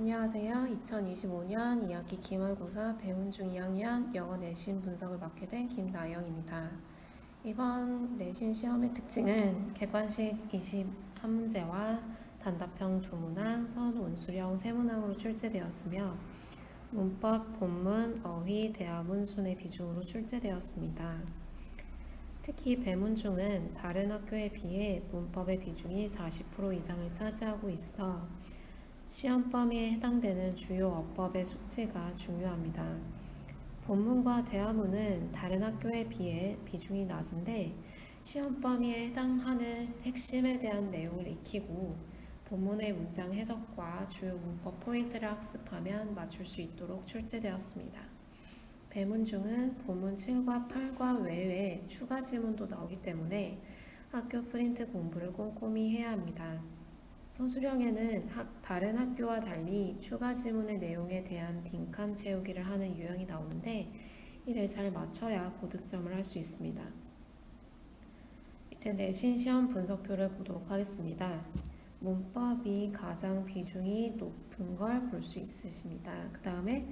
안녕하세요. 2025년 2학기 기말고사 배문중 2학년 영어 내신 분석을 맡게 된 김나영입니다. 이번 내신 시험의 특징은 객관식 21문제와 단답형 2문항, 선원수령 3문항으로 출제되었으며 문법, 본문, 어휘, 대화문 순의 비중으로 출제되었습니다. 특히 배문중은 다른 학교에 비해 문법의 비중이 40% 이상을 차지하고 있어 시험 범위에 해당되는 주요 어법의 숙지가 중요합니다. 본문과 대화문은 다른 학교에 비해 비중이 낮은데 시험 범위에 해당하는 핵심에 대한 내용을 익히고 본문의 문장 해석과 주요 문법 포인트를 학습하면 맞출 수 있도록 출제되었습니다. 배문중은 본문 7과 8과 외에 추가 지문도 나오기 때문에 학교 프린트 공부를 꼼꼼히 해야 합니다. 서술형에는 다른 학교와 달리 추가 지문의 내용에 대한 빈칸 채우기를 하는 유형이 나오는데 이를 잘 맞춰야 고득점을 할 수 있습니다. 이때 내신 시험 분석표를 보도록 하겠습니다. 문법이 가장 비중이 높은 걸 볼 수 있으십니다. 그 다음에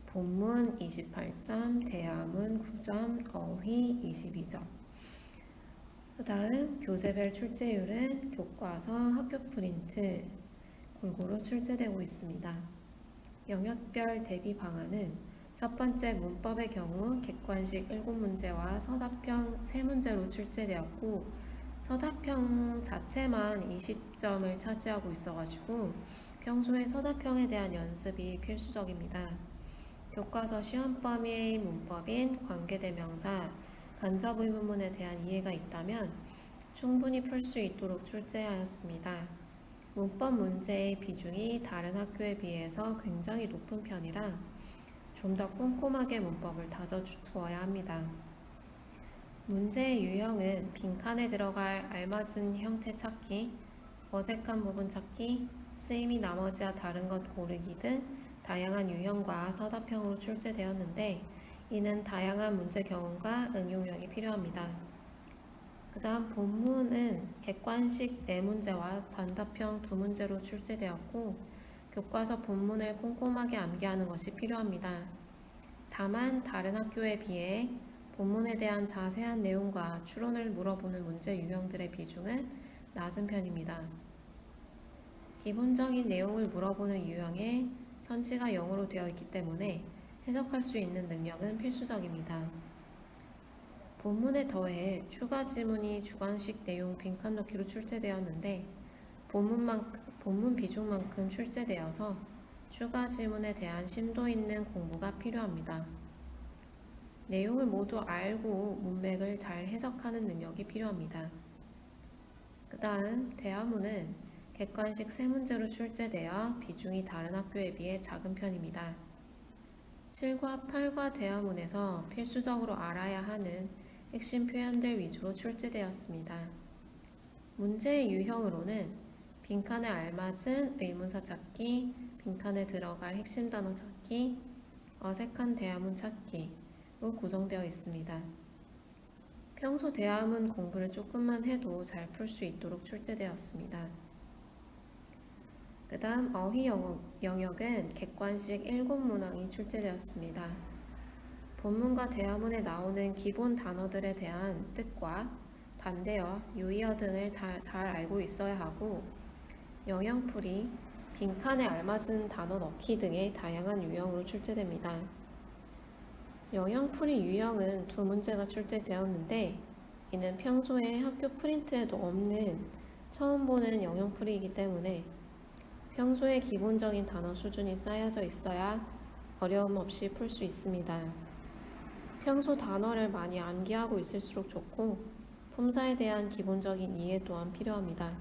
본문 28점, 대화문 9점, 어휘 22점. 그 다음 교재별 출제율은 교과서, 학교 프린트 골고루 출제되고 있습니다. 영역별 대비 방안은 첫 번째 문법의 경우 객관식 7문제와 서답형 3문제로 출제되었고 서답형 자체만 20점을 차지하고 있어가지고 평소에 서답형에 대한 연습이 필수적입니다. 교과서 시험 범위의 문법인 관계대명사, 간접 의문문에 대한 이해가 있다면 충분히 풀 수 있도록 출제하였습니다. 문법 문제의 비중이 다른 학교에 비해서 굉장히 높은 편이라 좀 더 꼼꼼하게 문법을 다져주어야 합니다. 문제의 유형은 빈칸에 들어갈 알맞은 형태 찾기, 어색한 부분 찾기, 쓰임이 나머지와 다른 것 고르기 등 다양한 유형과 서답형으로 출제되었는데 이는 다양한 문제 경험과 응용력이 필요합니다. 그 다음 본문은 객관식 4문제와 단답형 2문제로 출제되었고 교과서 본문을 꼼꼼하게 암기하는 것이 필요합니다. 다만 다른 학교에 비해 본문에 대한 자세한 내용과 추론을 물어보는 문제 유형들의 비중은 낮은 편입니다. 기본적인 내용을 물어보는 유형에 선지가 영어로 되어 있기 때문에 해석할 수 있는 능력은 필수적입니다. 본문에 더해 추가 지문이 주관식 내용 빈칸 넣기로 출제되었는데 본문 비중만큼 출제되어서 추가 지문에 대한 심도 있는 공부가 필요합니다. 내용을 모두 알고 문맥을 잘 해석하는 능력이 필요합니다. 그 다음 대화문은 객관식 3문제로 출제되어 비중이 다른 학교에 비해 작은 편입니다. 7과 8과 대화문에서 필수적으로 알아야 하는 핵심 표현들 위주로 출제되었습니다. 문제의 유형으로는 빈칸에 알맞은 의문사 찾기, 빈칸에 들어갈 핵심 단어 찾기, 어색한 대화문 찾기로 구성되어 있습니다. 평소 대화문 공부를 조금만 해도 잘 풀 수 있도록 출제되었습니다. 그 다음 어휘 영역은 객관식 7문항이 출제되었습니다. 본문과 대화문에 나오는 기본 단어들에 대한 뜻과 반대어, 유의어 등을 다 잘 알고 있어야 하고 영역풀이, 빈칸에 알맞은 단어 넣기 등의 다양한 유형으로 출제됩니다. 영역풀이 유형은 2문제가 출제되었는데 이는 평소에 학교 프린트에도 없는 처음 보는 영역풀이이기 때문에 평소에 기본적인 단어 수준이 쌓여져 있어야 어려움 없이 풀 수 있습니다. 평소 단어를 많이 암기하고 있을수록 좋고 품사에 대한 기본적인 이해 또한 필요합니다.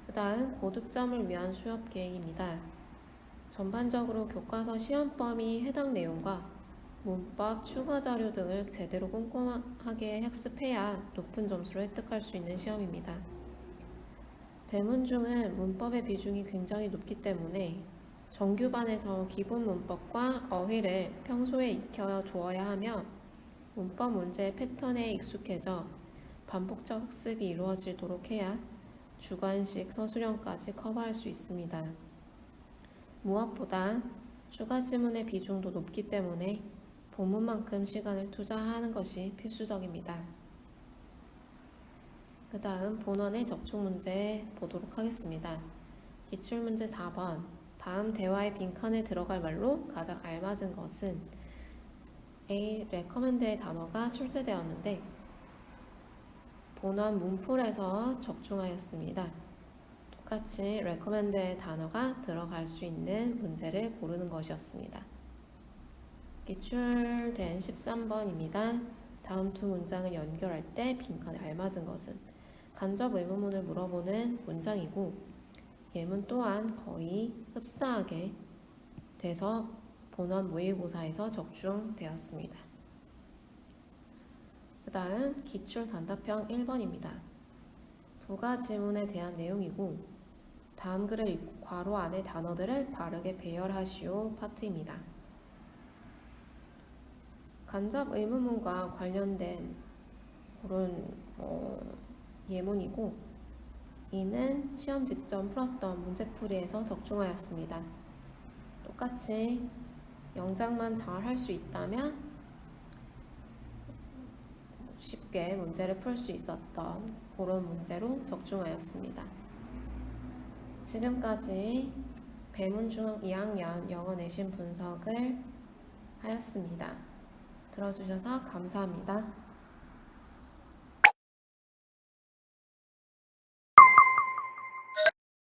그 다음 고득점을 위한 수업 계획입니다. 전반적으로 교과서 시험 범위 해당 내용과 문법, 추가 자료 등을 제대로 꼼꼼하게 학습해야 높은 점수를 획득할 수 있는 시험입니다. 배문중은 문법의 비중이 굉장히 높기 때문에 정규반에서 기본 문법과 어휘를 평소에 익혀 두어야 하며 문법 문제의 패턴에 익숙해져 반복적 학습이 이루어지도록 해야 주관식 서술형까지 커버할 수 있습니다. 무엇보다 추가 지문의 비중도 높기 때문에 본문만큼 시간을 투자하는 것이 필수적입니다. 그 다음 본원의 적중 문제 보도록 하겠습니다. 기출문제 4번. 다음 대화의 빈칸에 들어갈 말로 가장 알맞은 것은 A. recommend의 단어가 출제되었는데 본원 문풀에서 적중하였습니다. 똑같이 recommend의 단어가 들어갈 수 있는 문제를 고르는 것이었습니다. 기출된 13번입니다. 다음 두 문장을 연결할 때 빈칸에 알맞은 것은 간접 의문문을 물어보는 문장이고 예문 또한 거의 흡사하게 돼서 본원 모의고사에서 적중되었습니다. 그 다음 기출 단답형 1번입니다. 부가 지문에 대한 내용이고 다음 글을 읽고 괄호 안의 단어들을 바르게 배열하시오 파트입니다. 간접 의문문과 관련된 그런 예문이고 이는 시험 직전 풀었던 문제풀이에서 적중하였습니다. 똑같이 영작만 잘 할 수 있다면 쉽게 문제를 풀 수 있었던 그런 문제로 적중하였습니다. 지금까지 배문중 2학년 영어 내신 분석을 하였습니다. 들어주셔서 감사합니다.